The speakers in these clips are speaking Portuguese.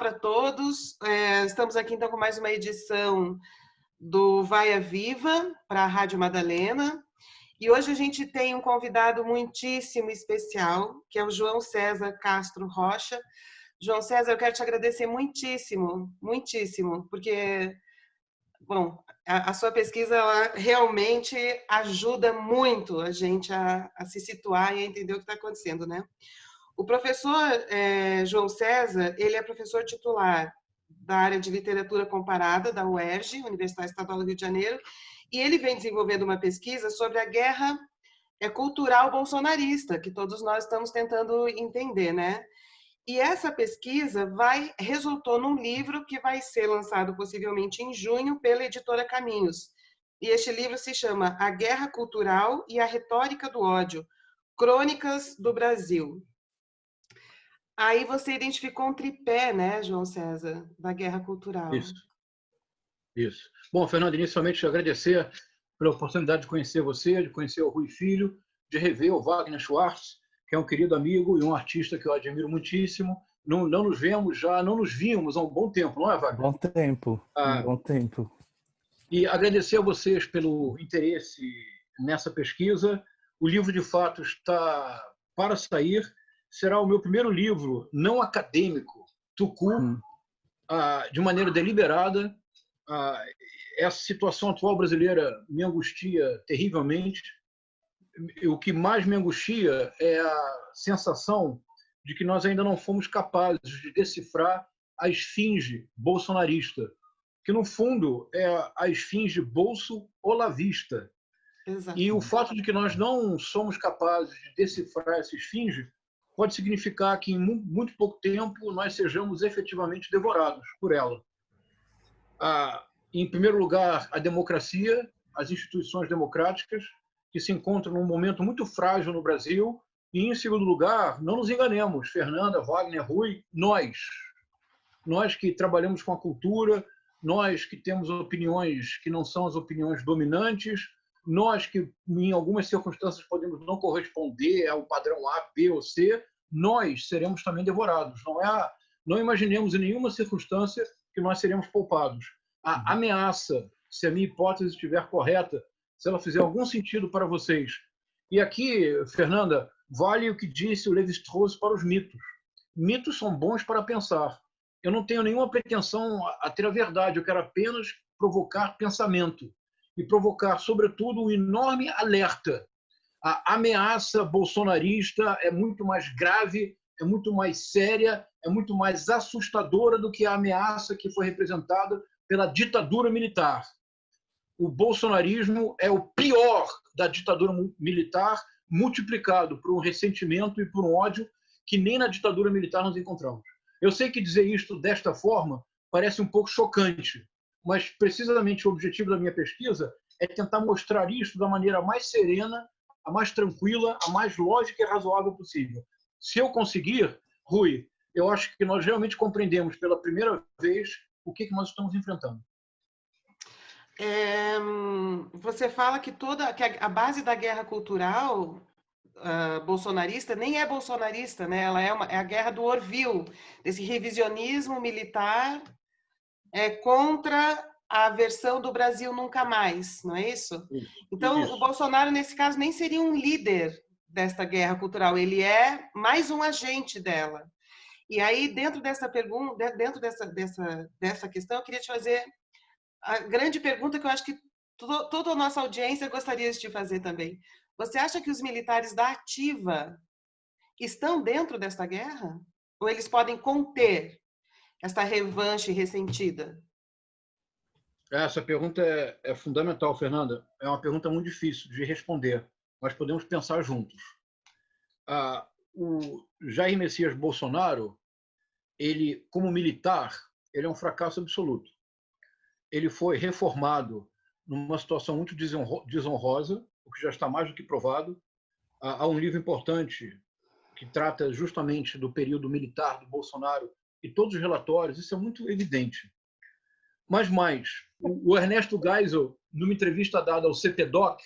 para todos. Estamos aqui então com mais uma edição do Vai a Viva para a Rádio Madalena. E hoje a gente tem um convidado muitíssimo especial, que é o João César Castro Rocha. João César, eu quero te agradecer muitíssimo, muitíssimo, porque, bom, a sua pesquisa ela realmente ajuda muito a gente a se situar e a entender o que está acontecendo, né? O professor João César, ele é professor titular da área de literatura comparada da UERJ, Universidade Estadual do Rio de Janeiro, e ele vem desenvolvendo uma pesquisa sobre a guerra cultural bolsonarista, que todos nós estamos tentando entender, né? E essa pesquisa resultou num livro que vai ser lançado possivelmente em junho pela editora Caminhos. E este livro se chama A Guerra Cultural e a Retórica do Ódio, Crônicas do Brasil. Aí você identificou um tripé, né, João César, da guerra cultural. Isso. Bom, Fernando, inicialmente agradecer pela oportunidade de conhecer você, de conhecer o Rui Filho, de rever o Wagner Schwartz, que é um querido amigo e um artista que eu admiro muitíssimo. Não nos víamos há um bom tempo, não é, Wagner? Bom tempo, bom tempo. E agradecer a vocês pelo interesse nessa pesquisa. O livro, de fato, está para sair. Será o meu primeiro livro não acadêmico, tucu, de maneira deliberada. Essa situação atual brasileira me angustia terrivelmente. O que mais me angustia é a sensação de que nós ainda não fomos capazes de decifrar a esfinge bolsonarista, que, no fundo, é a esfinge bolso-olavista. Exato. E o fato de que nós não somos capazes de decifrar essa esfinge pode significar que, em muito pouco tempo, nós sejamos efetivamente devorados por ela. Em primeiro lugar, a democracia, as instituições democráticas, que se encontram num momento muito frágil no Brasil. E, em segundo lugar, não nos enganemos, Fernanda, Wagner, Rui, nós que trabalhamos com a cultura, nós que temos opiniões que não são as opiniões dominantes, nós que, em algumas circunstâncias, podemos não corresponder ao padrão A, B ou C, nós seremos também devorados. Não imaginemos em nenhuma circunstância que nós seremos poupados. A ameaça, se a minha hipótese estiver correta, se ela fizer algum sentido para vocês. E aqui, Fernanda, vale o que disse o Lévi-Strauss para os mitos. Mitos são bons para pensar. Eu não tenho nenhuma pretensão a ter a verdade, eu quero apenas provocar pensamento e provocar, sobretudo, um enorme alerta. A ameaça bolsonarista é muito mais grave, é muito mais séria, é muito mais assustadora do que a ameaça que foi representada pela ditadura militar. O bolsonarismo é o pior da ditadura militar, multiplicado por um ressentimento e por um ódio que nem na ditadura militar nós encontramos. Eu sei que dizer isto desta forma parece um pouco chocante, mas precisamente o objetivo da minha pesquisa é tentar mostrar isso da maneira mais serena, a mais tranquila, a mais lógica e razoável possível. Se eu conseguir, Rui, eu acho que nós realmente compreendemos pela primeira vez o que nós estamos enfrentando. Você fala que a base da guerra cultural bolsonarista nem é bolsonarista, né? Ela é a guerra do Orville, desse revisionismo militar contra a versão do Brasil nunca mais, não é isso? Então, o Bolsonaro, nesse caso, nem seria um líder desta guerra cultural, ele é mais um agente dela. E aí, dentro dessa pergunta, dentro dessa questão, eu queria te fazer a grande pergunta que eu acho que toda a nossa audiência gostaria de te fazer também. Você acha que os militares da ativa estão dentro desta guerra? Ou eles podem conter esta revanche ressentida? Essa pergunta é fundamental, Fernanda. É uma pergunta muito difícil de responder. Nós podemos pensar juntos. O Jair Messias Bolsonaro, ele, como militar, ele é um fracasso absoluto. Ele foi reformado numa situação muito desonrosa, o que já está mais do que provado. Há um livro importante que trata justamente do período militar do Bolsonaro e todos os relatórios, isso é muito evidente. Mas mais, o Ernesto Geisel, numa entrevista dada ao CPDOC,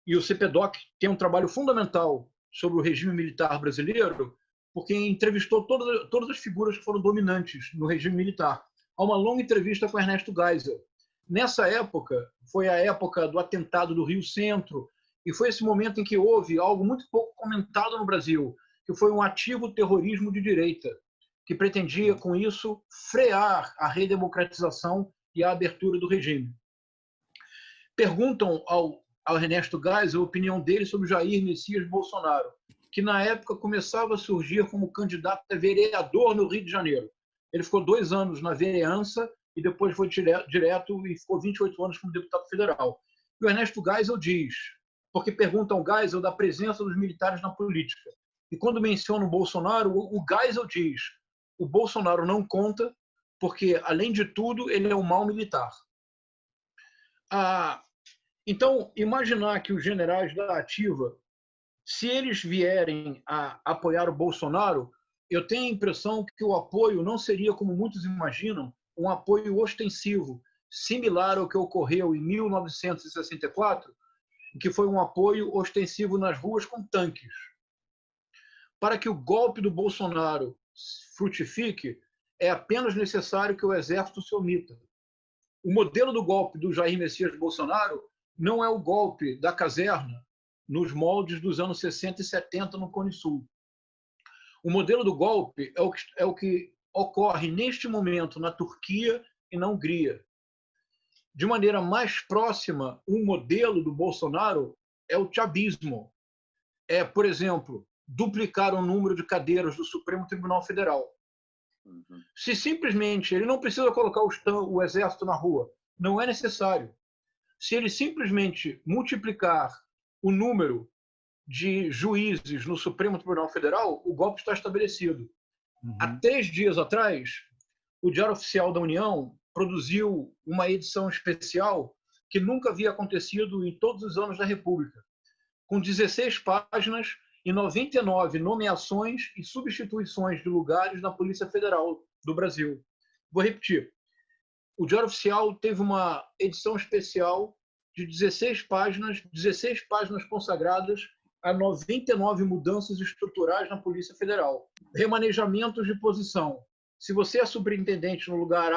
e o CPDOC tem um trabalho fundamental sobre o regime militar brasileiro, porque entrevistou todas as figuras que foram dominantes no regime militar. Há uma longa entrevista com Ernesto Geisel. Nessa época, foi a época do atentado do Rio Centro, e foi esse momento em que houve algo muito pouco comentado no Brasil, que foi um ativo terrorismo de direita, que pretendia, com isso, frear a redemocratização e a abertura do regime. Perguntam ao Ernesto Geisel a opinião dele sobre Jair Messias Bolsonaro, que na época começava a surgir como candidato a vereador no Rio de Janeiro. Ele ficou 2 anos na vereança e depois foi direto e ficou 28 anos como deputado federal. E o Ernesto Geisel diz, porque perguntam ao Geisel da presença dos militares na política. E quando mencionam o Bolsonaro, o Geisel diz, o Bolsonaro não conta porque, além de tudo, ele é um mau militar. Então, imaginar que os generais da ativa, se eles vierem a apoiar o Bolsonaro, eu tenho a impressão que o apoio não seria, como muitos imaginam, um apoio ostensivo, similar ao que ocorreu em 1964, que foi um apoio ostensivo nas ruas com tanques. Para que o golpe do Bolsonaro frutifique, é apenas necessário que o exército se omita. O modelo do golpe do Jair Messias Bolsonaro não é o golpe da caserna nos moldes dos anos 60 e 70 no Cone Sul. O modelo do golpe é o que ocorre neste momento na Turquia e na Hungria. De maneira mais próxima, um modelo do Bolsonaro é o chavismo. Por exemplo, duplicar o número de cadeiras do Supremo Tribunal Federal. Se simplesmente ele não precisa colocar o exército na rua, não é necessário. Se ele simplesmente multiplicar o número de juízes no Supremo Tribunal Federal, o golpe está estabelecido. Há 3 dias atrás, o Diário Oficial da União produziu uma edição especial que nunca havia acontecido em todos os anos da República, com 16 páginas e 99 nomeações e substituições de lugares na Polícia Federal do Brasil. Vou repetir. O Diário Oficial teve uma edição especial de 16 páginas consagradas a 99 mudanças estruturais na Polícia Federal. Remanejamentos de posição. Se você é superintendente no lugar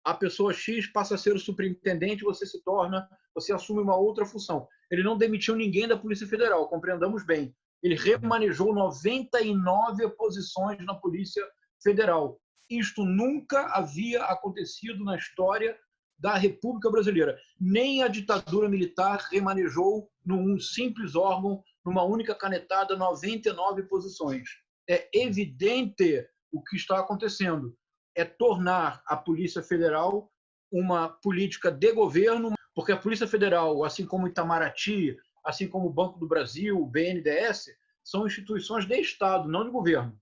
a pessoa X passa a ser o superintendente, você assume uma outra função. Ele não demitiu ninguém da Polícia Federal, compreendamos bem. Ele remanejou 99 posições na Polícia Federal. Isto nunca havia acontecido na história da República Brasileira. Nem a ditadura militar remanejou num simples órgão, numa única canetada, 99 posições. É evidente o que está acontecendo. É tornar a Polícia Federal uma política de governo, porque a Polícia Federal, assim como Itamaraty, assim como o Banco do Brasil, o BNDES, são instituições de Estado, não de governo.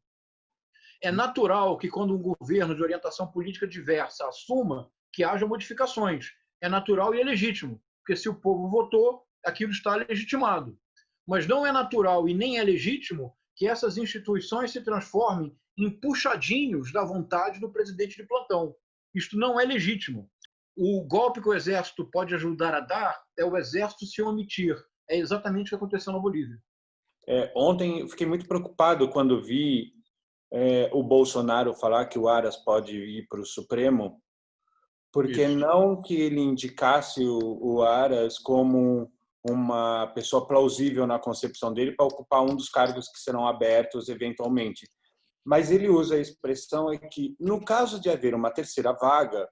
É natural que, quando um governo de orientação política diversa assuma, que haja modificações. É natural e é legítimo, porque se o povo votou, aquilo está legitimado. Mas não é natural e nem é legítimo que essas instituições se transformem em puxadinhos da vontade do presidente de plantão. Isto não é legítimo. O golpe que o Exército pode ajudar a dar é o Exército se omitir. É exatamente o que aconteceu na Bolívia. Ontem eu fiquei muito preocupado quando vi o Bolsonaro falar que o Aras pode ir para o Supremo, porque Isso. Não que ele indicasse o Aras como uma pessoa plausível na concepção dele para ocupar um dos cargos que serão abertos eventualmente. Mas ele usa a expressão que, no caso de haver uma terceira vaga,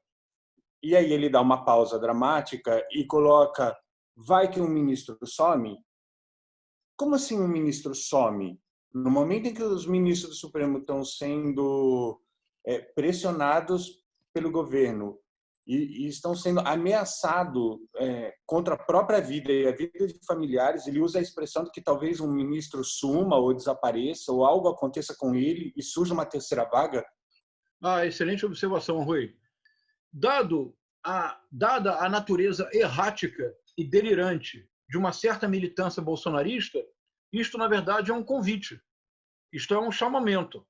e aí ele dá uma pausa dramática e coloca, vai que um ministro some? Como assim um ministro some? No momento em que os ministros do Supremo estão sendo pressionados pelo governo e estão sendo ameaçados contra a própria vida e a vida de familiares, ele usa a expressão de que talvez um ministro suma ou desapareça ou algo aconteça com ele e surja uma terceira vaga. Excelente observação, Rui. Dada a natureza errática e delirante de uma certa militância bolsonarista, isto, na verdade, é um convite. Isto é um chamamento.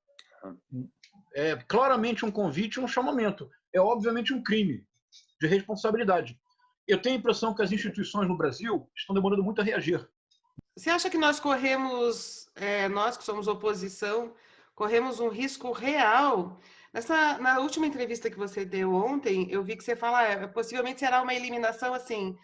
É claramente um convite e um chamamento. É, obviamente, um crime de responsabilidade. Eu tenho a impressão que as instituições no Brasil estão demorando muito a reagir. Você acha que nós corremos, nós que somos oposição, corremos um risco real. Na última entrevista que você deu ontem, eu vi que você fala, possivelmente será uma eliminação assim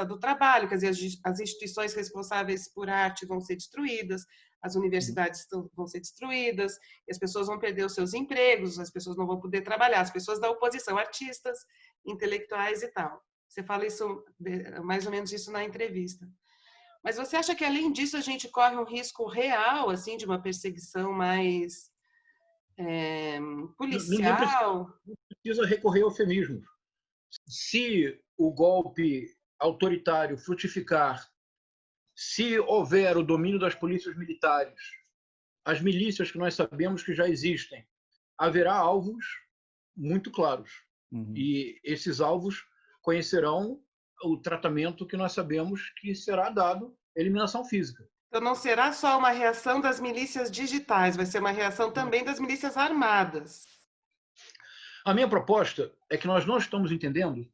do trabalho, quer dizer, as instituições responsáveis por arte vão ser destruídas, as universidades vão ser destruídas, as pessoas vão perder os seus empregos, as pessoas não vão poder trabalhar, as pessoas da oposição, artistas, intelectuais e tal. Você fala isso, mais ou menos isso na entrevista. Mas você acha que, além disso, a gente corre um risco real, assim, de uma perseguição mais policial? Não precisa recorrer ao eufemismo. Se o golpe autoritário frutificar, se houver o domínio das polícias militares, as milícias que nós sabemos que já existem, haverá alvos muito claros. E esses alvos conhecerão o tratamento que nós sabemos que será dado, eliminação física. Então não será só uma reação das milícias digitais, vai ser uma reação também das milícias armadas. A minha proposta é que nós não estamos entendendo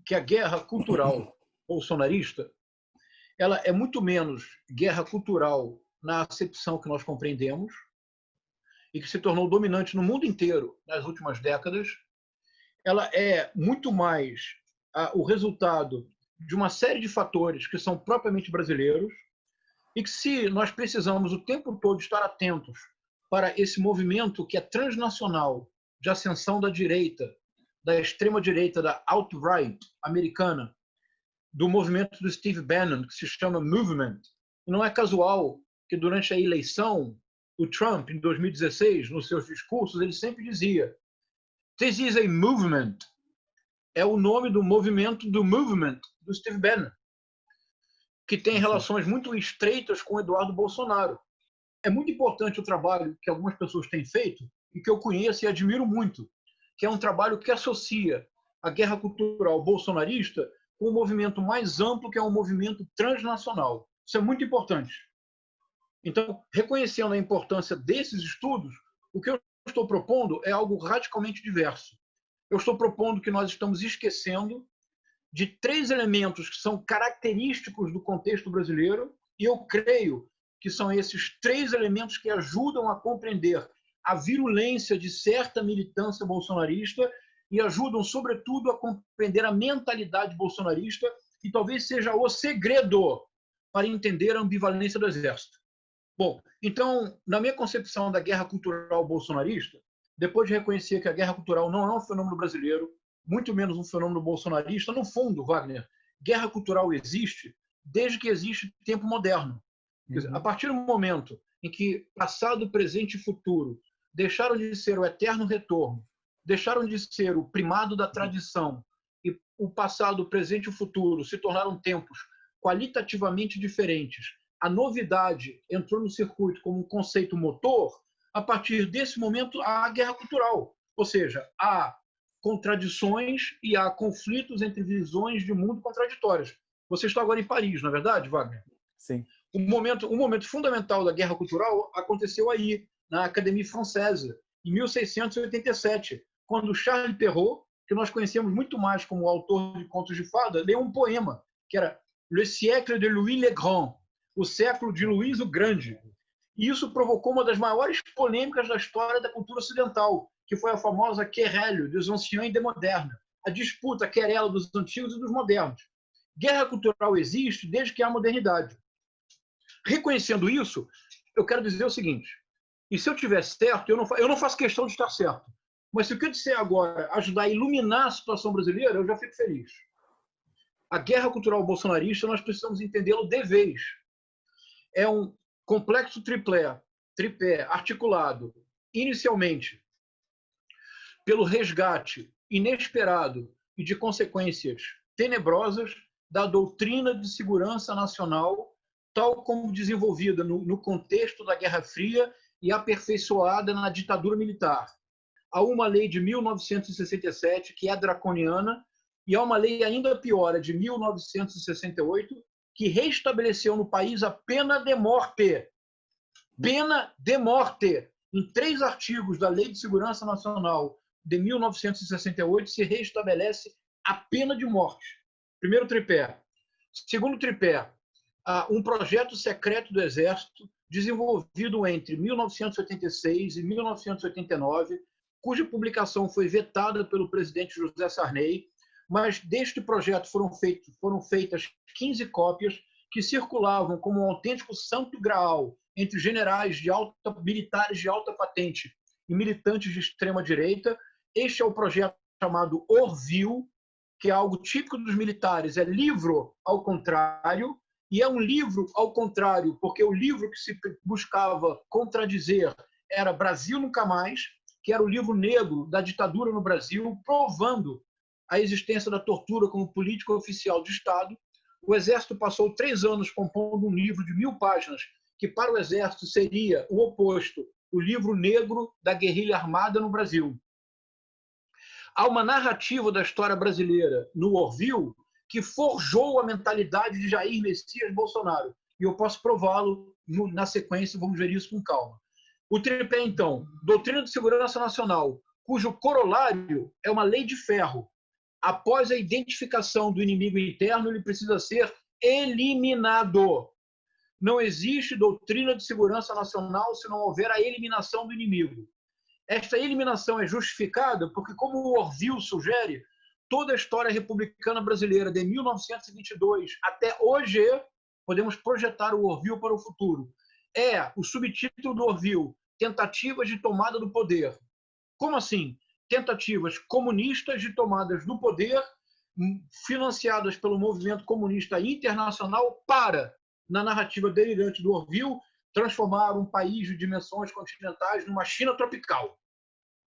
que a guerra cultural bolsonarista ela é muito menos guerra cultural na acepção que nós compreendemos e que se tornou dominante no mundo inteiro nas últimas décadas. Ela é muito mais o resultado de uma série de fatores que são propriamente brasileiros e que, se nós precisamos o tempo todo estar atentos para esse movimento que é transnacional de ascensão da direita, da extrema-direita, da alt-right americana, do movimento do Steve Bannon, que se chama Movement. E não é casual que, durante a eleição, o Trump, em 2016, nos seus discursos, ele sempre dizia: "This is a movement." É o nome do movimento do Steve Bannon, que tem relações muito estreitas com Eduardo Bolsonaro. É muito importante o trabalho que algumas pessoas têm feito e que eu conheço e admiro muito, que é um trabalho que associa a guerra cultural bolsonarista com um movimento mais amplo, que é um movimento transnacional. Isso é muito importante. Então, reconhecendo a importância desses estudos, o que eu estou propondo é algo radicalmente diverso. Eu estou propondo que nós estamos esquecendo de 3 elementos que são característicos do contexto brasileiro, e eu creio que são esses 3 elementos que ajudam a compreender a virulência de certa militância bolsonarista e ajudam, sobretudo, a compreender a mentalidade bolsonarista, e talvez seja o segredo para entender a ambivalência do Exército. Bom, então, na minha concepção da guerra cultural bolsonarista, depois de reconhecer que a guerra cultural não é um fenômeno brasileiro, muito menos um fenômeno bolsonarista, no fundo, Wagner, guerra cultural existe desde que existe tempo moderno. Quer dizer, a partir do momento em que passado, presente e futuro deixaram de ser o eterno retorno, deixaram de ser o primado da tradição, e o passado, o presente e o futuro se tornaram tempos qualitativamente diferentes, a novidade entrou no circuito como um conceito motor. A partir desse momento, há a guerra cultural. Ou seja, há contradições e há conflitos entre visões de mundo contraditórias. Você está agora em Paris, não é verdade, Wagner? Sim. Um momento fundamental da guerra cultural aconteceu aí, na Académie Française, em 1687, quando Charles Perrault, que nós conhecemos muito mais como autor de contos de fada, leu um poema, que era Le siècle de Louis le Grand, o século de Luís o Grande. E isso provocou uma das maiores polêmicas da história da cultura ocidental, que foi a famosa querelle dos anciens et des modernes, a disputa, a querela dos antigos e dos modernos. Guerra cultural existe desde que há modernidade. Reconhecendo isso, eu quero dizer o seguinte, e se eu tiver certo, eu não faço questão de estar certo, mas se o que eu disser agora ajudar a iluminar a situação brasileira, eu já fico feliz. A guerra cultural bolsonarista, nós precisamos entendê-lo de vez. É um complexo tripé articulado, inicialmente, pelo resgate inesperado e de consequências tenebrosas da doutrina de segurança nacional, tal como desenvolvida no contexto da Guerra Fria e aperfeiçoada na ditadura militar. Há uma lei de 1967, que é draconiana, e há uma lei ainda pior, a de 1968, que restabeleceu no país a pena de morte. Pena de morte. Em 3 artigos da Lei de Segurança Nacional de 1968 se restabelece a pena de morte. Primeiro tripé. Segundo tripé, um projeto secreto do Exército desenvolvido entre 1986 e 1989, cuja publicação foi vetada pelo presidente José Sarney, mas deste projeto foram feitas 15 cópias que circulavam como um autêntico santo graal entre generais militares de alta patente e militantes de extrema-direita. Este é o projeto chamado Orville, que é algo típico dos militares, é livro ao contrário, e é um livro ao contrário, porque o livro que se buscava contradizer era Brasil Nunca Mais, que era o livro negro da ditadura no Brasil, provando a existência da tortura como política oficial de Estado. O Exército passou 3 anos compondo um livro de 1000 páginas, que para o Exército seria o oposto, o livro negro da guerrilha armada no Brasil. Há uma narrativa da história brasileira no Orville que forjou a mentalidade de Jair Messias Bolsonaro. E eu posso prová-lo na sequência, vamos ver isso com calma. O tripé, então, doutrina de segurança nacional, cujo corolário é uma lei de ferro. Após a identificação do inimigo interno, ele precisa ser eliminado. Não existe doutrina de segurança nacional se não houver a eliminação do inimigo. Esta eliminação é justificada porque, como o Orville sugere, toda a história republicana brasileira de 1922 até hoje, podemos projetar o Orville para o futuro. O subtítulo do Orville, tentativas de tomada do poder. Como assim? Tentativas comunistas de tomadas do poder, financiadas pelo movimento comunista internacional para, na narrativa delirante do Orville, transformar um país de dimensões continentais numa China tropical.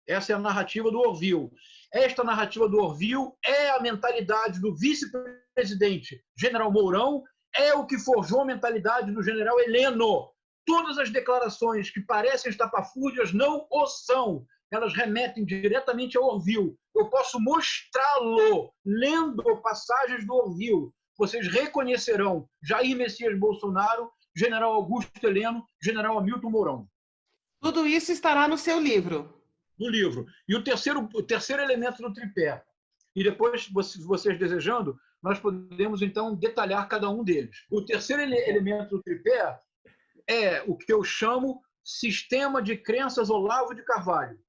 Essa é a narrativa do Orville. Esta narrativa do Orville é a mentalidade do vice-presidente General Mourão, é o que forjou a mentalidade do general Heleno. Todas as declarações que parecem estapafúrdias não o são. Elas remetem diretamente ao Orville. Eu posso mostrá-lo lendo passagens do Orville. Vocês reconhecerão Jair Messias Bolsonaro, general Augusto Heleno, general Hamilton Mourão. Tudo isso estará no seu livro. No livro. E o terceiro elemento do tripé. E depois, vocês desejando, nós podemos, então, detalhar cada um deles. O terceiro elemento do tripé é o que eu chamo sistema de crenças Olavo de Carvalho.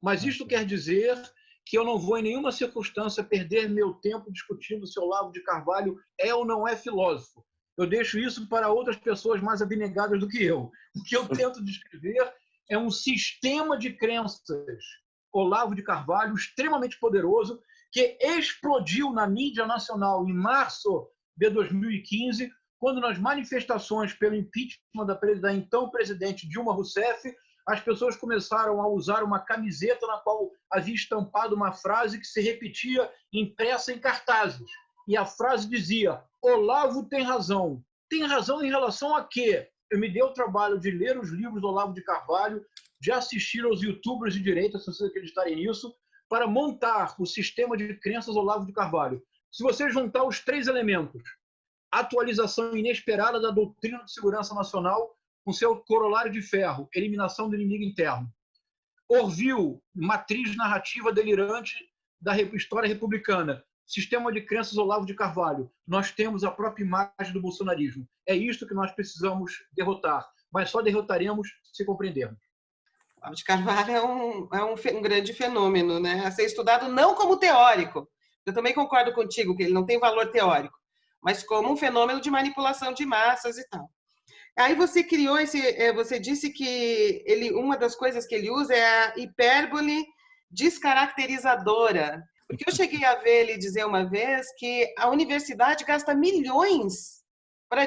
Mas isto quer dizer que eu não vou, em nenhuma circunstância, perder meu tempo discutindo se Olavo de Carvalho é ou não é filósofo. Eu deixo isso para outras pessoas mais abnegadas do que eu. O que eu tento descrever é um sistema de crenças Olavo de Carvalho extremamente poderoso que explodiu na mídia nacional em março de 2015, quando nas manifestações pelo impeachment da então presidente Dilma Rousseff, as pessoas começaram a usar uma camiseta na qual havia estampado uma frase que se repetia impressa em cartazes. E a frase dizia: Olavo tem razão. Tem razão em relação a quê? Eu me dei o trabalho de ler os livros do Olavo de Carvalho, de assistir aos youtubers de direita, se vocês acreditarem nisso, para montar o sistema de crenças Olavo de Carvalho. Se você juntar os 3 elementos, atualização inesperada da doutrina de segurança nacional, com seu corolário de ferro, eliminação do inimigo interno. Orville, matriz narrativa delirante da história republicana. Sistema de crenças Olavo de Carvalho. Nós temos a própria imagem do bolsonarismo. É isto que nós precisamos derrotar. Mas só derrotaremos se compreendermos. Olavo de Carvalho é um grande fenômeno, né? A ser estudado não como teórico. Eu também concordo contigo que ele não tem valor teórico, mas como um fenômeno de manipulação de massas e tal. Aí você criou você disse que uma das coisas que ele usa é a hipérbole descaracterizadora. Porque eu cheguei a ver ele dizer uma vez que a universidade gasta milhões para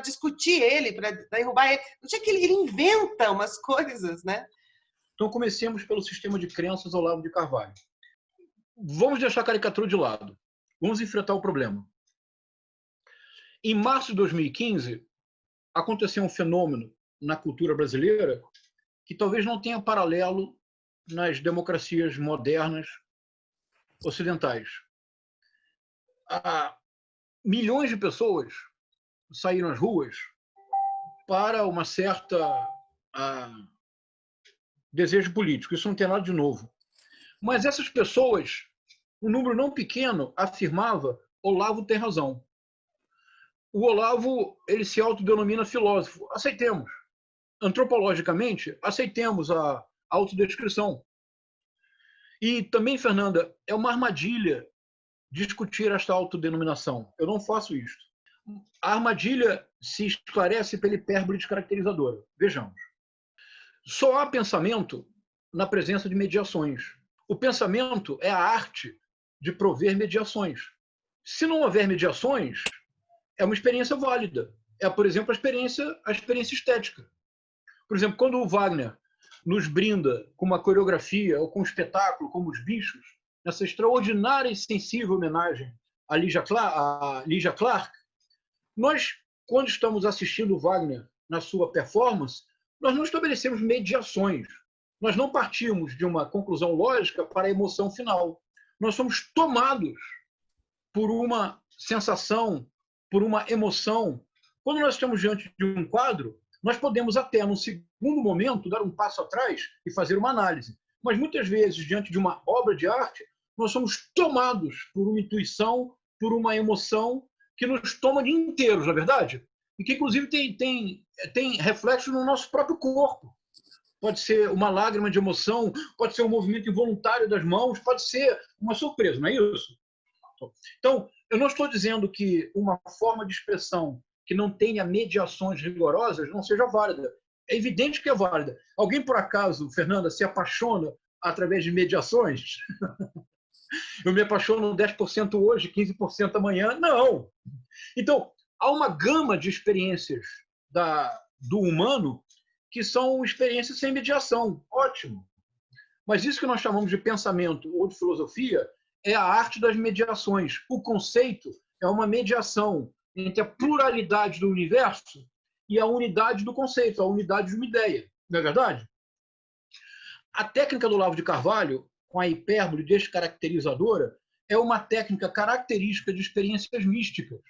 discutir ele, para derrubar ele. Não tinha que ele inventa umas coisas, né? Então, comecemos pelo sistema de crenças Olavo de Carvalho. Vamos deixar a caricatura de lado. Vamos enfrentar o problema. Em março de 2015, aconteceu um fenômeno na cultura brasileira que talvez não tenha paralelo nas democracias modernas ocidentais. Milhões de pessoas saíram às ruas para uma certa desejo político. Isso não tem nada de novo. Mas essas pessoas, um número não pequeno, afirmava: Olavo tem razão. o Olavo ele se autodenomina filósofo. Aceitemos. Antropologicamente, aceitemos a autodescrição. E também, Fernanda, é uma armadilha discutir esta autodenominação. Eu não faço isso. A armadilha se esclarece pela hipérbole descaracterizadora. Vejamos. Só há pensamento na presença de mediações. O pensamento é a arte de prover mediações. Se não houver mediações, é uma experiência válida. É, por exemplo, a experiência estética. Por exemplo, quando o Wagner nos brinda com uma coreografia ou com um espetáculo como Os Bichos, nessa extraordinária e sensível homenagem a Lygia Clark, nós, quando estamos assistindo o Wagner na sua performance, nós não estabelecemos mediações. Nós não partimos de uma conclusão lógica para a emoção final. Nós somos tomados por uma sensação, por uma emoção. Quando nós estamos diante de um quadro, nós podemos até, num segundo momento, dar um passo atrás e fazer uma análise. Mas muitas vezes, diante de uma obra de arte, nós somos tomados por uma intuição, por uma emoção que nos toma de inteiros, na verdade? E que, inclusive, tem reflexo no nosso próprio corpo. Pode ser uma lágrima de emoção, pode ser um movimento involuntário das mãos, pode ser uma surpresa, não é isso? Então, eu não estou dizendo que uma forma de expressão que não tenha mediações rigorosas não seja válida. É evidente que é válida. Alguém, por acaso, Fernanda, se apaixona através de mediações? Eu me apaixono 10% hoje, 15% amanhã? Não. Então, há uma gama de experiências do humano que são experiências sem mediação. Ótimo. Mas isso que nós chamamos de pensamento ou de filosofia é a arte das mediações. O conceito é uma mediação entre a pluralidade do universo e a unidade do conceito, a unidade de uma ideia. Não é verdade? A técnica do Olavo de Carvalho, com a hipérbole descaracterizadora, é uma técnica característica de experiências místicas,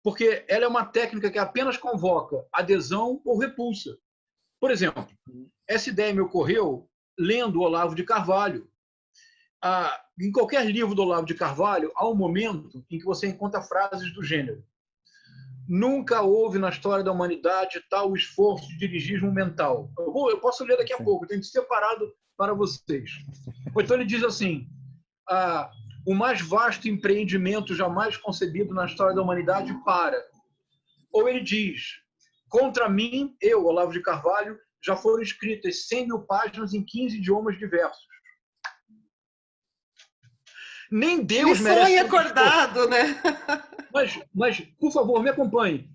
porque ela é uma técnica que apenas convoca adesão ou repulsa. Por exemplo, essa ideia me ocorreu lendo o Olavo de Carvalho. Em qualquer livro do Olavo de Carvalho, há um momento em que você encontra frases do gênero: nunca houve na história da humanidade tal esforço de dirigismo mental. Eu posso ler daqui a pouco, eu tenho separado para vocês. Ou então ele diz assim: o mais vasto empreendimento jamais concebido na história da humanidade para. Ou ele diz: contra mim, eu, Olavo de Carvalho, já foram escritas 100.000 páginas em 15 idiomas diversos. Nem Deus merece. Sonho acordado, né? Mas, por favor, me acompanhe.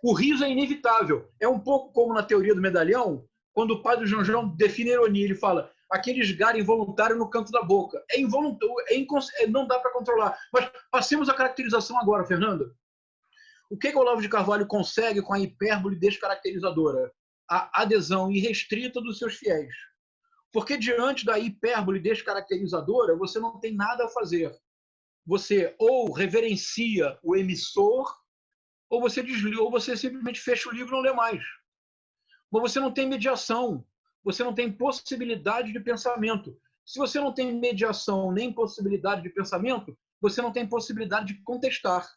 O riso é inevitável. É um pouco como na teoria do medalhão, quando o padre João João define a ironia. Ele fala: aquele esgar involuntário no canto da boca. É involuntário, não dá para controlar. Mas passemos à caracterização agora, Fernanda. O que o Olavo de Carvalho consegue com a hipérbole descaracterizadora? A adesão irrestrita dos seus fiéis. Porque diante da hipérbole descaracterizadora, você não tem nada a fazer. Você ou reverencia o emissor, ou você desliga, ou você simplesmente fecha o livro e não lê mais. Mas você não tem mediação, você não tem possibilidade de pensamento. Se você não tem mediação nem possibilidade de pensamento, você não tem possibilidade de contestar.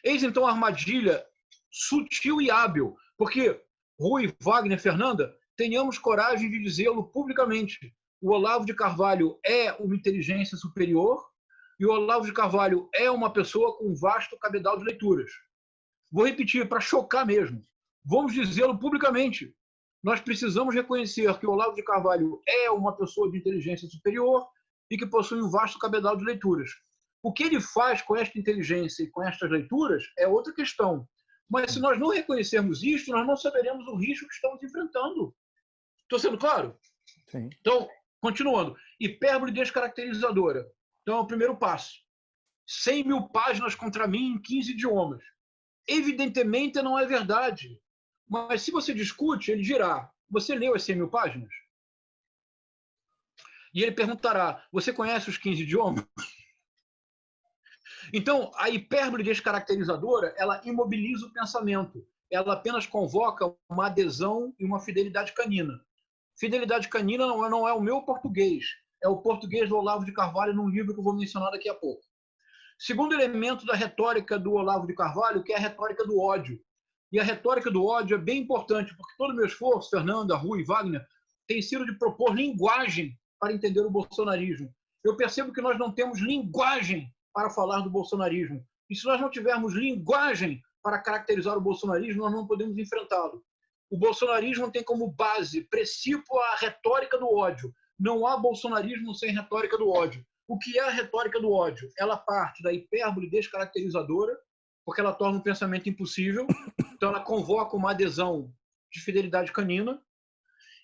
Eis então a armadilha sutil e hábil, porque Rui, Wagner, Fernanda, tenhamos coragem de dizê-lo publicamente. O Olavo de Carvalho é uma inteligência superior e o Olavo de Carvalho é uma pessoa com um vasto cabedal de leituras. Vou repetir, para chocar mesmo. Vamos dizê-lo publicamente. Nós precisamos reconhecer que o Olavo de Carvalho é uma pessoa de inteligência superior e que possui um vasto cabedal de leituras. O que ele faz com esta inteligência e com estas leituras é outra questão. Mas se nós não reconhecermos isto, nós não saberemos o risco que estamos enfrentando. Estou sendo claro? Sim. Então, continuando. Hipérbole descaracterizadora. Então, é o primeiro passo. 100.000 páginas contra mim em 15 idiomas. Evidentemente não é verdade. Mas se você discute, ele dirá: você leu as 100.000 páginas? E ele perguntará: você conhece os 15 idiomas? Então, a hipérbole descaracterizadora, ela imobiliza o pensamento. Ela apenas convoca uma adesão e uma fidelidade canina. Fidelidade canina não é o meu português, é o português do Olavo de Carvalho num livro que eu vou mencionar daqui a pouco. Segundo elemento da retórica do Olavo de Carvalho, que é a retórica do ódio. E a retórica do ódio é bem importante, porque todo o meu esforço, Fernanda, Rui e Wagner, tem sido de propor linguagem para entender o bolsonarismo. Eu percebo que nós não temos linguagem para falar do bolsonarismo. E se nós não tivermos linguagem para caracterizar o bolsonarismo, nós não podemos enfrentá-lo. O bolsonarismo tem como base, princípio, a retórica do ódio. Não há bolsonarismo sem retórica do ódio. O que é a retórica do ódio? Ela parte da hipérbole descaracterizadora, porque ela torna o pensamento impossível, então ela convoca uma adesão de fidelidade canina.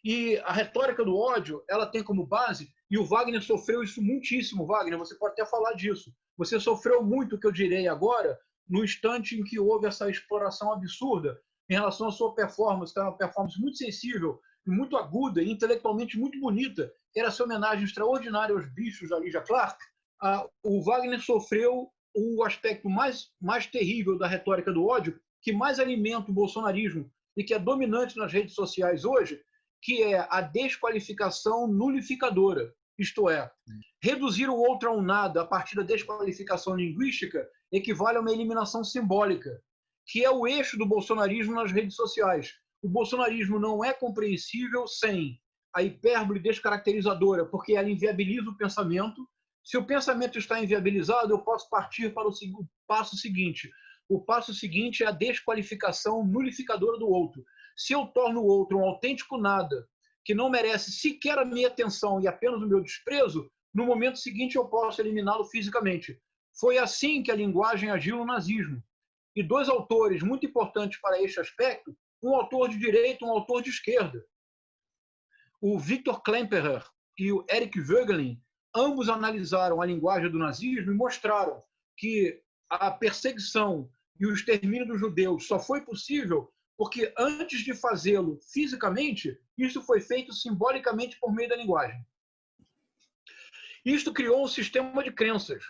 E a retórica do ódio, ela tem como base, e o Wagner sofreu isso muitíssimo, Wagner, você pode até falar disso. Você sofreu muito, o que eu direi agora, no instante em que houve essa exploração absurda em relação à sua performance, que era uma performance muito sensível, muito aguda e intelectualmente muito bonita, que era essa homenagem extraordinária aos bichos da Lygia Clark. O Wagner sofreu o aspecto mais terrível da retórica do ódio, que mais alimenta o bolsonarismo e que é dominante nas redes sociais hoje, que é a desqualificação nulificadora. Isto é, reduzir o outro a um nada a partir da desqualificação linguística equivale a uma eliminação simbólica, que é o eixo do bolsonarismo nas redes sociais. O bolsonarismo não é compreensível sem a hipérbole descaracterizadora, porque ela inviabiliza o pensamento. Se o pensamento está inviabilizado, eu posso partir para o passo seguinte. O passo seguinte é a desqualificação nulificadora do outro. Se eu torno o outro um autêntico nada, que não merece sequer a minha atenção e apenas o meu desprezo, no momento seguinte eu posso eliminá-lo fisicamente. Foi assim que a linguagem agiu no nazismo. E dois autores muito importantes para este aspecto, um autor de direita e um autor de esquerda, o Viktor Klemperer e o Eric Voegelin, ambos analisaram a linguagem do nazismo e mostraram que a perseguição e o extermínio dos judeus só foi possível porque antes de fazê-lo fisicamente, isso foi feito simbolicamente por meio da linguagem. Isto criou um sistema de crenças.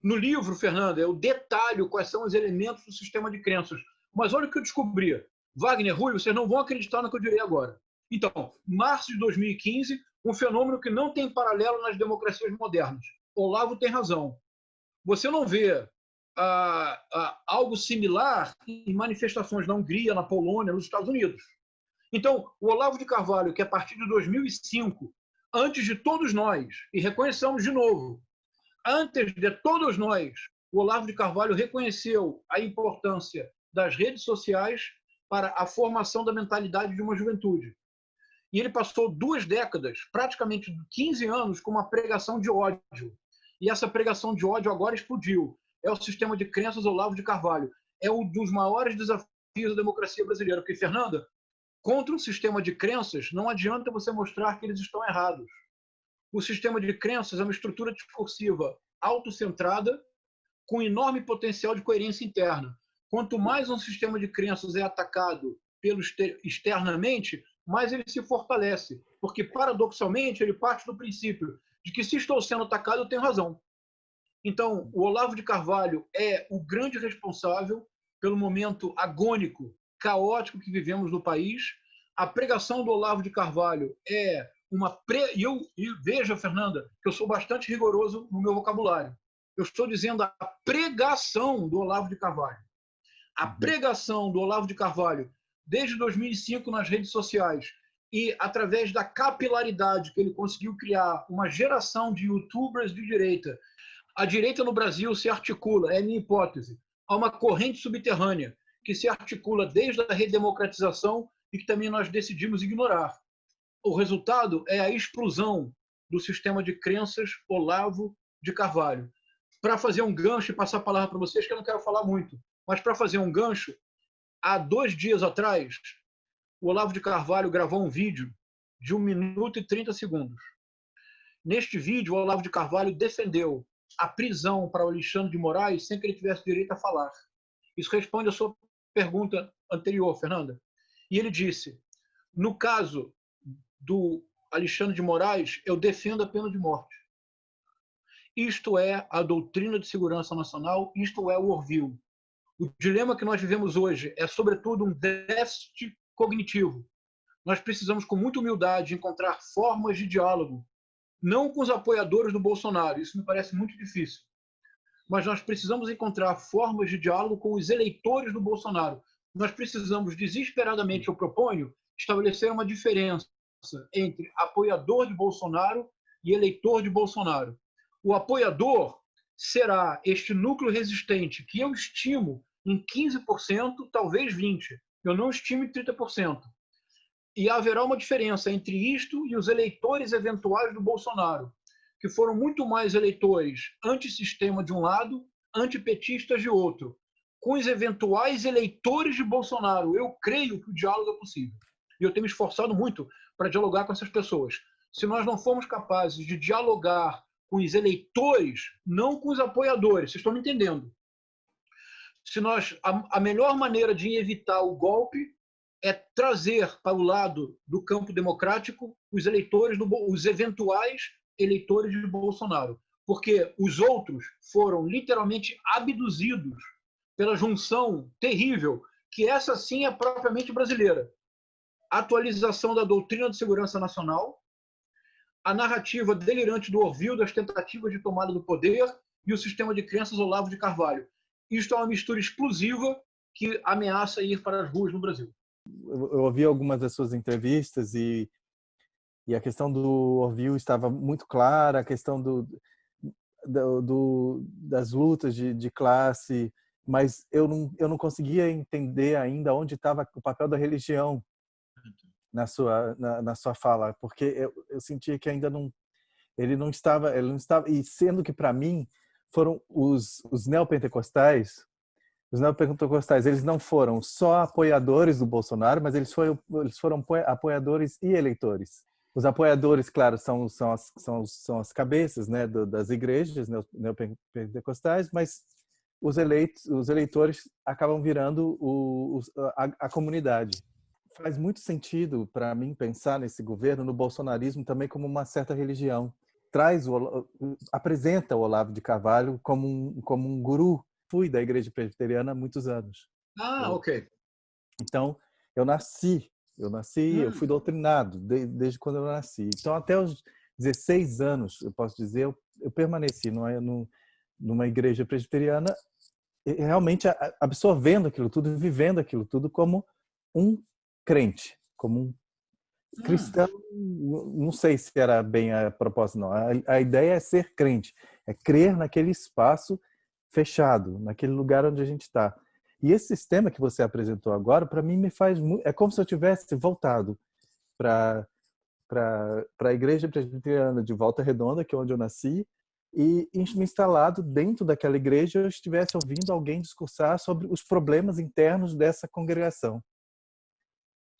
No livro, Fernanda, eu detalho quais são os elementos do sistema de crenças. Mas olha o que eu descobri. Wagner, Rui, vocês não vão acreditar no que eu direi agora. Então, março de 2015, um fenômeno que não tem paralelo nas democracias modernas. Olavo tem razão. Você não vê algo similar em manifestações na Hungria, na Polônia, nos Estados Unidos. Então, o Olavo de Carvalho, que a partir de 2005, antes de todos nós, e reconheçamos de novo, antes de todos nós, o Olavo de Carvalho reconheceu a importância das redes sociais para a formação da mentalidade de uma juventude. E ele passou 2 décadas, praticamente 15 anos, com uma pregação de ódio. E essa pregação de ódio agora explodiu. É o sistema de crenças Olavo de Carvalho. É um dos maiores desafios da democracia brasileira. Porque, Fernanda, contra um sistema de crenças, não adianta você mostrar que eles estão errados. O sistema de crenças é uma estrutura discursiva autocentrada, com enorme potencial de coerência interna. Quanto mais um sistema de crenças é atacado externamente, mais ele se fortalece. Porque, paradoxalmente, ele parte do princípio de que se estou sendo atacado, eu tenho razão. Então, o Olavo de Carvalho é o grande responsável pelo momento agônico, caótico que vivemos no país. A pregação do Olavo de Carvalho é uma... E veja, Fernanda, que eu sou bastante rigoroso no meu vocabulário. Eu estou dizendo a pregação do Olavo de Carvalho. A pregação do Olavo de Carvalho, desde 2005 nas redes sociais, e através da capilaridade que ele conseguiu criar uma geração de youtubers de direita. A direita no Brasil se articula, é a minha hipótese, a uma corrente subterrânea que se articula desde a redemocratização e que também nós decidimos ignorar. O resultado é a explosão do sistema de crenças Olavo de Carvalho. Para fazer um gancho e passar a palavra para vocês, que eu não quero falar muito, mas para fazer um gancho, há 2 dias atrás, o Olavo de Carvalho gravou um vídeo de 1 minuto e 30 segundos. Neste vídeo, o Olavo de Carvalho defendeu a prisão para o Alexandre de Moraes sem que ele tivesse direito a falar. Isso responde à sua pergunta anterior, Fernanda. E ele disse, no caso do Alexandre de Moraes, eu defendo a pena de morte. Isto é a doutrina de segurança nacional, isto é o Orville. O dilema que nós vivemos hoje é, sobretudo, um déficit cognitivo. Nós precisamos, com muita humildade, encontrar formas de diálogo, não com os apoiadores do Bolsonaro, isso me parece muito difícil, mas nós precisamos encontrar formas de diálogo com os eleitores do Bolsonaro. Nós precisamos desesperadamente, eu proponho, estabelecer uma diferença entre apoiador de Bolsonaro e eleitor de Bolsonaro. O apoiador será este núcleo resistente que eu estimo em 15%, talvez 20%. Eu não estimo em 30%. E haverá uma diferença entre isto e os eleitores eventuais do Bolsonaro, que foram muito mais eleitores antissistema de um lado, antipetistas de outro. Com os eventuais eleitores de Bolsonaro, eu creio que o diálogo é possível. E eu tenho me esforçado muito para dialogar com essas pessoas. Se nós não formos capazes de dialogar com os eleitores, não com os apoiadores, vocês estão me entendendo? A melhor maneira de evitar o golpe é trazer para o lado do campo democrático os eleitores, os eventuais eleitores de Bolsonaro. Porque os outros foram literalmente abduzidos pela junção terrível, que essa sim é propriamente brasileira. A atualização da doutrina de segurança nacional, a narrativa delirante do Orville das tentativas de tomada do poder e o sistema de crenças Olavo de Carvalho. Isto é uma mistura explosiva que ameaça ir para as ruas no Brasil. Eu ouvi algumas das suas entrevistas e a questão do Orville estava muito clara, a questão das lutas de classe, mas eu não conseguia entender ainda onde estava o papel da religião na sua fala, porque eu sentia que ainda ele não estava, e sendo que para mim foram os neopentecostais, eles não foram só apoiadores do Bolsonaro, mas eles foram apoiadores e eleitores. Os apoiadores, claro, são as cabeças, né, das igrejas neopentecostais, mas os eleitores acabam virando a comunidade. Faz muito sentido para mim pensar nesse governo, no bolsonarismo também como uma certa religião. Apresenta o Olavo de Carvalho como um guru. Fui da igreja presbiteriana há muitos anos. Ok. Então, eu fui doutrinado desde quando eu nasci. Então, até os 16 anos, eu posso dizer, eu permaneci numa igreja presbiteriana, realmente absorvendo aquilo tudo, vivendo aquilo tudo como um crente, como um cristão. Não sei se era bem a proposta, não. A ideia é ser crente, é crer naquele espaço fechado, naquele lugar onde a gente está. E esse sistema que você apresentou agora, para mim, é como se eu tivesse voltado para a igreja presbiteriana de Volta Redonda, que é onde eu nasci, e me instalado dentro daquela igreja, eu estivesse ouvindo alguém discursar sobre os problemas internos dessa congregação.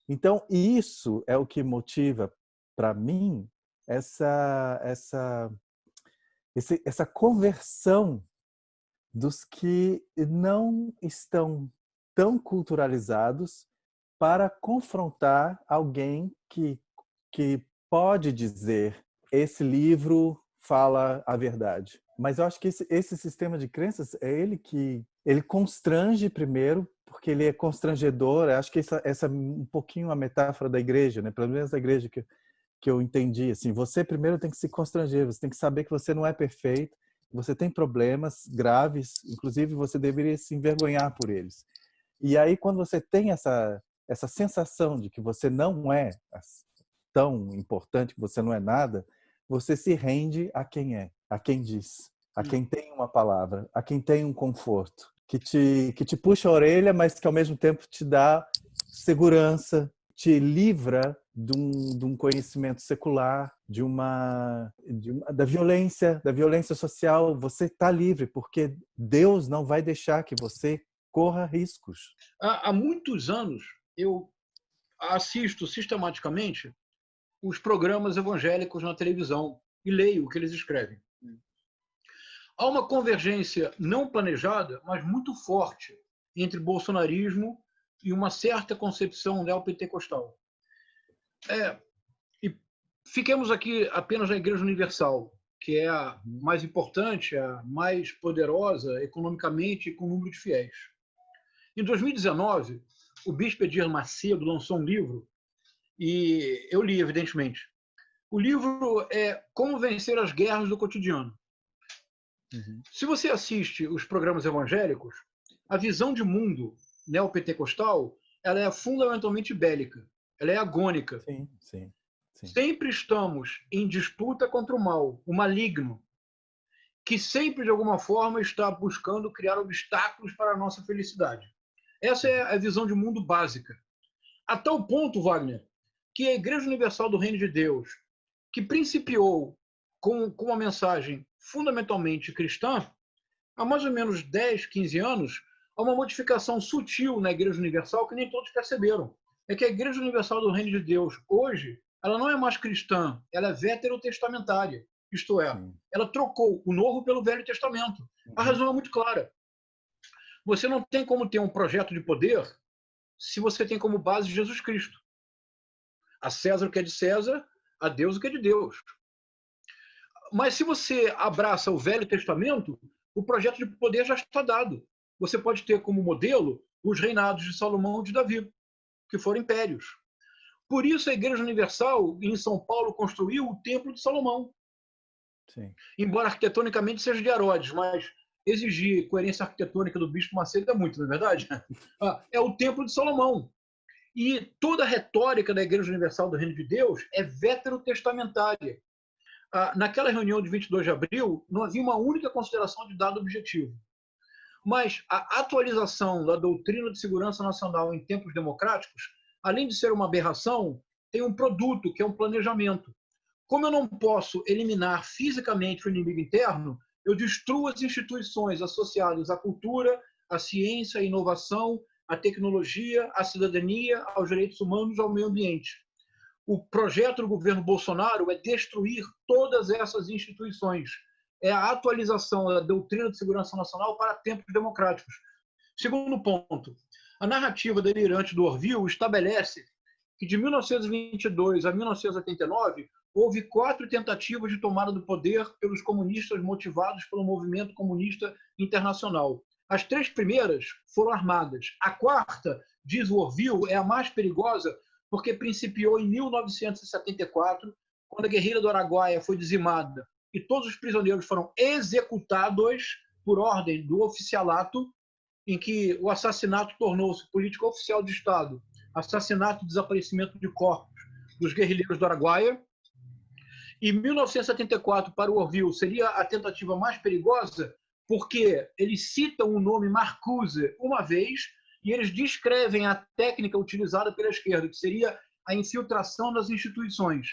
Então, isso é o que motiva, para mim, essa conversão dos que não estão tão culturalizados para confrontar alguém que pode dizer: esse livro fala a verdade. Mas eu acho que esse sistema de crenças é ele constrange primeiro, porque ele é constrangedor. Eu acho que essa é um pouquinho a metáfora da igreja, né? Pelo menos da igreja que eu entendi. Assim, você primeiro tem que se constranger, você tem que saber que você não é perfeito, você tem problemas graves, inclusive você deveria se envergonhar por eles. E aí, quando você tem essa sensação de que você não é tão importante, que você não é nada, você se rende a quem é, a quem diz, a quem tem uma palavra, a quem tem um conforto, que te puxa a orelha, mas que ao mesmo tempo te dá segurança, te livra de um conhecimento secular, da violência social. Você está livre, porque Deus não vai deixar que você corra riscos. Há muitos anos, eu assisto sistematicamente os programas evangélicos na televisão e leio o que eles escrevem. Há uma convergência não planejada, mas muito forte, entre bolsonarismo e uma certa concepção neopentecostal. E fiquemos aqui apenas na Igreja Universal, que é a mais importante, a mais poderosa economicamente e com número de fiéis. Em 2019, o bispo Edir Macedo lançou um livro, e eu li, evidentemente. O livro é Como Vencer as Guerras do Cotidiano. Uhum. Se você assiste os programas evangélicos, a visão de mundo neopentecostal, ela é fundamentalmente bélica, ela é agônica. Sim, sim, sim. Sempre estamos em disputa contra o mal, o maligno, que sempre, de alguma forma, está buscando criar obstáculos para a nossa felicidade. Essa é a visão de mundo básica. A tal ponto, Wagner, que a Igreja Universal do Reino de Deus, que principiou com uma mensagem fundamentalmente cristã, há mais ou menos 10, 15 anos, há uma modificação sutil na Igreja Universal que nem todos perceberam. É que a Igreja Universal do Reino de Deus, hoje, ela não é mais cristã, ela é veterotestamentária. Isto é, Sim. ela trocou o Novo pelo Velho Testamento. A razão é muito clara. Você não tem como ter um projeto de poder se você tem como base Jesus Cristo. A César o que é de César, a Deus o que é de Deus. Mas se você abraça o Velho Testamento, o projeto de poder já está dado. Você pode ter como modelo os reinados de Salomão e de Davi, que foram impérios. Por isso a Igreja Universal, em São Paulo, construiu o Templo de Salomão. Sim. Embora arquitetonicamente seja de Herodes, mas exigir coerência arquitetônica do Bispo Macedo é muito, não é verdade? É o Templo de Salomão. E toda a retórica da Igreja Universal do Reino de Deus é veterotestamentária. Naquela reunião de 22 de abril, não havia uma única consideração de dado objetivo. Mas a atualização da doutrina de segurança nacional em tempos democráticos, além de ser uma aberração, tem um produto, que é um planejamento. Como eu não posso eliminar fisicamente o inimigo interno, eu destruo as instituições associadas à cultura, à ciência, à inovação, à tecnologia, à cidadania, aos direitos humanos, ao meio ambiente. O projeto do governo Bolsonaro é destruir todas essas instituições. É a atualização da doutrina de segurança nacional para tempos democráticos. Segundo ponto, a narrativa delirante do Orville estabelece que de 1922 a 1989 houve 4 tentativas de tomada do poder pelos comunistas motivados pelo movimento comunista internacional. As 3 primeiras foram armadas. A 4ª, diz o Orville, é a mais perigosa porque principiou em 1974, quando a guerrilha do Araguaia foi dizimada e todos os prisioneiros foram executados por ordem do oficialato, em que o assassinato tornou-se política oficial de Estado, assassinato e desaparecimento de corpos dos guerrilheiros do Araguaia. E 1974, para o Orville, seria a tentativa mais perigosa, porque eles citam o nome Marcuse uma vez, e eles descrevem a técnica utilizada pela esquerda, que seria a infiltração das instituições.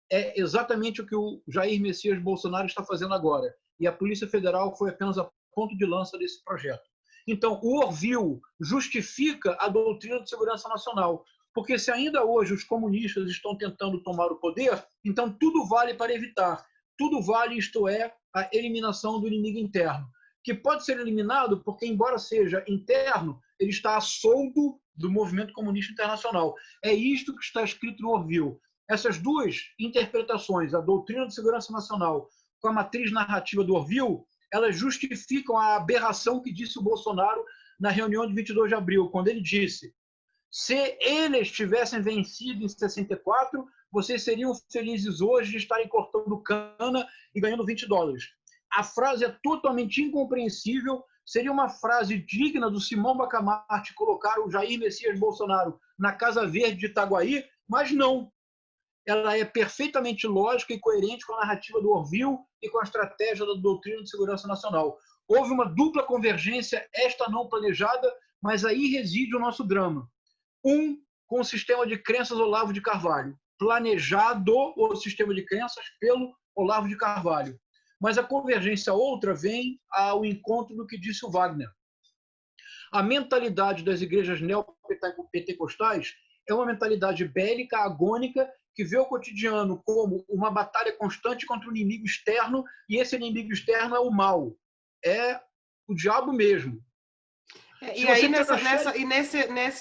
É exatamente o que o Jair Messias Bolsonaro está fazendo agora. E a Polícia Federal foi apenas a ponto de lança desse projeto. Então, o Orville justifica a doutrina de segurança nacional, porque se ainda hoje os comunistas estão tentando tomar o poder, então tudo vale para evitar. Tudo vale, isto é, a eliminação do inimigo interno, que pode ser eliminado porque, embora seja interno, ele está a soldo do movimento comunista internacional. É isto que está escrito no Orville. Essas 2 interpretações, a doutrina de segurança nacional com a matriz narrativa do Orville, elas justificam a aberração que disse o Bolsonaro na reunião de 22 de abril, quando ele disse: se eles tivessem vencido em 64, vocês seriam felizes hoje de estarem cortando cana e ganhando $20. A frase é totalmente incompreensível, seria uma frase digna do Simão Bacamarte colocar o Jair Messias Bolsonaro na Casa Verde de Itaguaí, mas não. Ela é perfeitamente lógica e coerente com a narrativa do Orville e com a estratégia da doutrina de segurança nacional. Houve uma dupla convergência, esta não planejada, mas aí reside o nosso drama. Com o sistema de crenças Olavo de Carvalho, planejado o sistema de crenças pelo Olavo de Carvalho. Mas a convergência outra vem ao encontro do que disse o Wagner. A mentalidade das igrejas neopentecostais é uma mentalidade bélica, agônica, que vê o cotidiano como uma batalha constante contra o inimigo externo, e esse inimigo externo é o mal, é o diabo mesmo. E aí,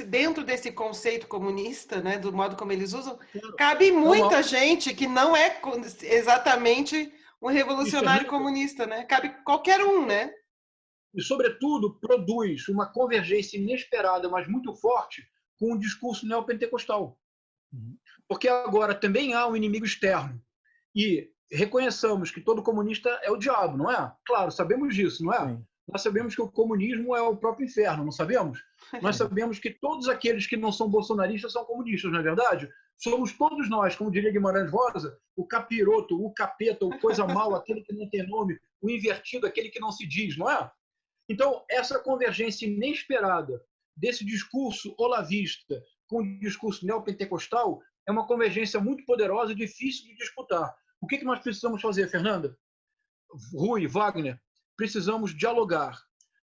dentro desse conceito comunista, né, do modo como eles usam, cabe muita gente que não é exatamente um revolucionário comunista, né? Cabe qualquer um, né? E, sobretudo, produz uma convergência inesperada, mas muito forte, com o discurso neopentecostal. Porque agora também há um inimigo externo. E reconheçamos que todo comunista é o diabo, não é? Claro, sabemos disso, não é? Sim. Nós sabemos que o comunismo é o próprio inferno, não sabemos? Nós sabemos que todos aqueles que não são bolsonaristas são comunistas, não é verdade? Somos todos nós, como diria Guimarães Rosa, o capiroto, o capeta, o coisa mal, aquele que não tem nome, o invertido, aquele que não se diz, não é? Então, essa convergência inesperada desse discurso olavista com o discurso neopentecostal é uma convergência muito poderosa e difícil de disputar. O que nós precisamos fazer, Fernanda? Rui, Wagner, precisamos dialogar,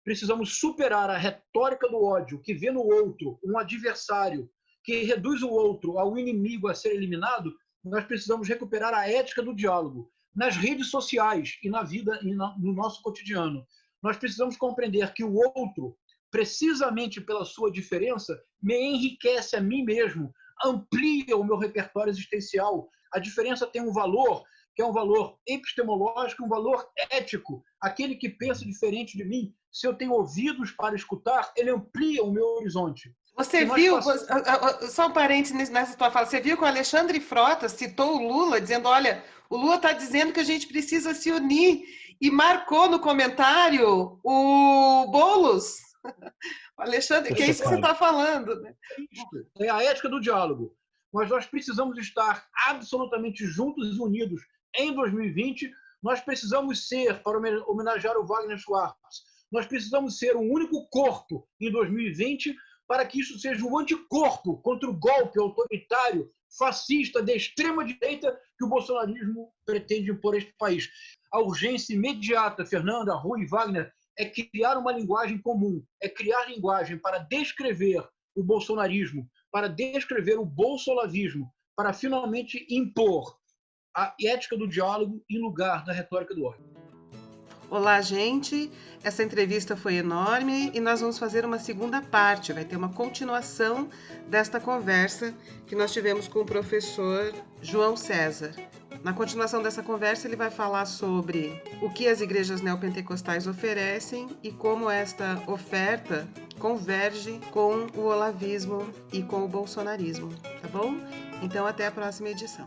precisamos superar a retórica do ódio, que vê no outro um adversário, que reduz o outro ao inimigo a ser eliminado. Nós precisamos recuperar a ética do diálogo nas redes sociais e na vida e no nosso cotidiano. Nós precisamos compreender que o outro, precisamente pela sua diferença, me enriquece a mim mesmo, amplia o meu repertório existencial. A diferença tem um valor, que é um valor epistemológico, um valor ético. Aquele que pensa diferente de mim, se eu tenho ouvidos para escutar, ele amplia o meu horizonte. Você viu, só um parênteses nessa tua fala, você viu que o Alexandre Frota citou o Lula, dizendo, olha, o Lula está dizendo que a gente precisa se unir, e marcou no comentário o Boulos. Alexandre, que é isso que você está falando, né? É a ética do diálogo. Mas nós precisamos estar absolutamente juntos e unidos em 2020. Nós precisamos ser, para homenagear o Wagner Schwartz, nós precisamos ser um único corpo em 2020 para que isso seja um anticorpo contra o golpe autoritário, fascista, de extrema direita que o bolsonarismo pretende impor a este país. A urgência imediata, Fernanda, Rui, Wagner, é criar uma linguagem comum, é criar linguagem para descrever o bolsonarismo, para descrever o bolsolavismo, para finalmente impor a ética do diálogo em lugar da retórica do ódio. Olá, gente. Essa entrevista foi enorme e nós vamos fazer uma segunda parte. Vai ter uma continuação desta conversa que nós tivemos com o professor João César. Na continuação dessa conversa, ele vai falar sobre o que as igrejas neopentecostais oferecem e como esta oferta converge com o olavismo e com o bolsonarismo, tá bom? Então, até a próxima edição.